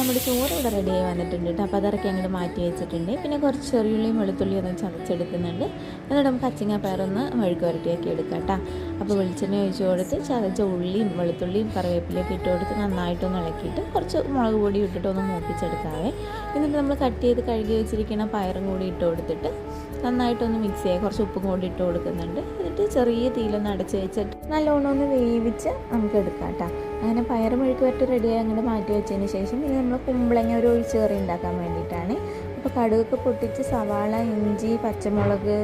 നമ്മുടെ ചോറ് ഇവിടെ റെഡിയായി വന്നിട്ടുണ്ട് കേട്ടോ. അപ്പോൾ അതൊക്കെ അങ്ങോട്ട് മാറ്റി വെച്ചിട്ടുണ്ട്. പിന്നെ കുറച്ച് ചെറിയുള്ളിയും വെളുത്തുള്ളിയും ഒന്ന് ചതച്ചെടുക്കുന്നുണ്ട്. എന്നിട്ട് നമുക്ക് അച്ചിങ്ങാപ്പയറൊന്ന് മെഴുക്ക് വരട്ടിയാക്കി എടുക്കാം കേട്ടോ. അപ്പോൾ വെളിച്ചെണ്ണ ഒഴിച്ച് കൊടുത്ത് ചതച്ച ഉള്ളിയും വെളുത്തുള്ളിയും കറിവേപ്പിലയൊക്കെ ഇട്ട് കൊടുത്ത് നന്നായിട്ടൊന്ന് ഇളക്കിയിട്ട് കുറച്ച് മുളക് പൊടി ഇട്ടിട്ട് ഒന്ന് മൂപ്പിച്ചെടുക്കാവേ. എന്നിട്ട് നമ്മൾ കട്ട് ചെയ്ത് കഴുകി വെച്ചിരിക്കുന്ന പയറും കൂടി ഇട്ട് കൊടുത്തിട്ട് നന്നായിട്ടൊന്ന് മിക്സ് ചെയ്യുക. കുറച്ച് ഉപ്പും കൂടി ഇട്ട് കൊടുക്കുന്നുണ്ട്. എന്നിട്ട് ചെറിയ തീയിലൊന്ന് അടച്ച് വെച്ചിട്ട് നല്ലോണം ഒന്ന് വേവിച്ച് നമുക്ക് എടുക്കാം കേട്ടോ. അങ്ങനെ പയർ മെഴുക്ക് വരട്ടി റെഡിയായി അങ്ങോട്ട് മാറ്റി വെച്ചതിന് ശേഷം പിന്നെ നമ്മൾ കുമ്പളങ്ങ ഒരു ഒഴിച്ച് കറി ഉണ്ടാക്കാൻ വേണ്ടിയിട്ടാണ്. അപ്പോൾ കടുകൊക്കെ പൊട്ടിച്ച് സവാള, ഇഞ്ചി, പച്ചമുളക്,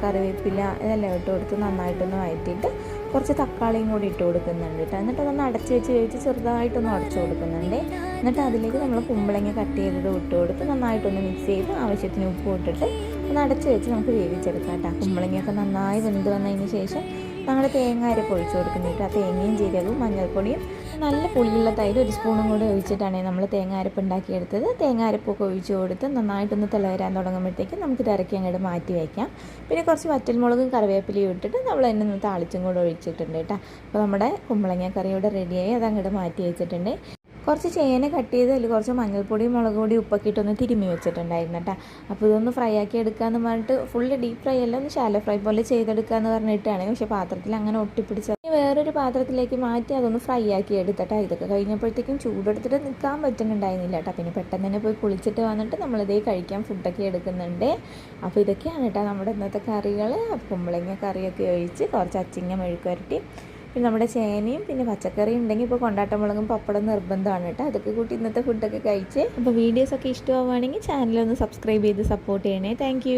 കറിവേപ്പില ഇതെല്ലാം ഇട്ട് കൊടുത്ത് നന്നായിട്ടൊന്ന് വഴറ്റിയിട്ട് കുറച്ച് തക്കാളിയും കൂടി ഇട്ട് കൊടുക്കുന്നുണ്ട് കേട്ടോ. എന്നിട്ട് അതൊന്ന് അടച്ച് വെച്ച് വേവിച്ച് ചെറുതായിട്ടൊന്ന് ഉടച്ച് കൊടുക്കുന്നുണ്ട്. എന്നിട്ട് അതിലേക്ക് നമ്മൾ കുമ്പളങ്ങ കട്ട് ചെയ്തത് ഇട്ട് കൊടുത്ത് നന്നായിട്ടൊന്ന് മിക്സ് ചെയ്ത് ആവശ്യത്തിന് ഉപ്പ് ഇട്ടിട്ട് ഒന്ന് അടച്ച് വെച്ച് നമുക്ക് വേവിച്ചെടുക്കാം കേട്ടോ. കുമ്പളങ്ങയൊക്കെ നന്നായി വെന്ത് വന്നതിന് ശേഷം നമ്മൾ തേങ്ങ അരപ്പ് ഒഴിച്ച് കൊടുക്കുന്നുണ്ട്. ആ തേങ്ങയും ജീരകവും മഞ്ഞൾപ്പൊടിയും നല്ല പുളിയുള്ള തൈര് ഒരു സ്പൂണും കൂടെ ഒഴിച്ചിട്ടാണ് നമ്മൾ തേങ്ങ അരപ്പ് ഉണ്ടാക്കിയെടുത്തത്. തേങ്ങ അരപ്പൊക്കെ ഒഴിച്ച് കൊടുത്ത് നന്നായിട്ടൊന്ന് തിള വരാൻ തുടങ്ങുമ്പോഴത്തേക്കും നമുക്ക് ഇറക്കി അങ്ങോട്ട് മാറ്റി വയ്ക്കാം. പിന്നെ കുറച്ച് വറ്റൽമുളകും കറിവേപ്പിലയും ഇട്ടിട്ട് നമ്മൾ തന്നെ ഒന്ന് താളിച്ചും കൂടെ ഒഴിച്ചിട്ടുണ്ട് കേട്ടോ. അപ്പോൾ നമ്മുടെ കുമ്പളങ്ങ കറിയോടെ റെഡിയായി അത് അങ്ങോട്ട് മാറ്റി വെച്ചിട്ടുണ്ട്. കുറച്ച് ചേന കട്ട് ചെയ്ത് അതിൽ കുറച്ച് മഞ്ഞൾപ്പൊടി, മുളക് പൊടി, ഉപ്പൊക്കെ ഇട്ടൊന്ന് തിരുമ്മി വെച്ചിട്ടുണ്ടായിരുന്നു കേട്ടോ. അപ്പോൾ ഇതൊന്ന് ഫ്രൈ ആക്കി എടുക്കാമെന്ന് പറഞ്ഞിട്ട് ഫുള്ള് ഡീപ്പ് ഫ്രൈ അല്ല, ഒന്ന് ഷാലോ ഫ്രൈ പോലെ ചെയ്തെടുക്കാമെന്ന് പറഞ്ഞിട്ടാണ്. പക്ഷേ പാത്രത്തിൽ അങ്ങനെ ഒട്ടിപ്പിടിച്ച് വേറൊരു പാത്രത്തിലേക്ക് മാറ്റി അതൊന്ന് ഫ്രൈ ആക്കി എടുത്തിട്ടാ. ഇതൊക്കെ കഴിഞ്ഞപ്പോഴത്തേക്കും ചൂടെടുത്തിട്ട് നിൽക്കാൻ പറ്റുന്നുണ്ടായിരുന്നില്ല കേട്ടോ. പിന്നെ പെട്ടെന്ന് തന്നെ പോയി കുളിച്ചിട്ട് വന്നിട്ട് നമ്മളിതേ കഴിക്കാൻ ഫുഡൊക്കെ എടുക്കുന്നുണ്ട്. അപ്പോൾ ഇതൊക്കെയാണ് കേട്ടോ നമ്മുടെ ഇന്നത്തെ കറികൾ. കുമ്പളങ്ങ കറിയൊക്കെ ഒഴിച്ച് കുറച്ച് അച്ചിങ്ങ മെഴുക്ക് വരട്ടി, പിന്നെ നമ്മുടെ ചേനയും പിന്നെ പച്ചക്കറി ഉണ്ടെങ്കിൽ ഇപ്പോൾ കൊണ്ടാട്ടമുളകും പപ്പടം നിർബന്ധമാണ് കേട്ടോ. അതൊക്കെ കൂട്ടി ഇന്നത്തെ ഫുഡൊക്കെ കഴിച്ച്. അപ്പോൾ വീഡിയോസൊക്കെ ഇഷ്ടമാവുകയാണെങ്കിൽ ചാനലൊന്ന് സബ്സ്ക്രൈബ് ചെയ്ത് സപ്പോർട്ട് ചെയ്യണേ. താങ്ക്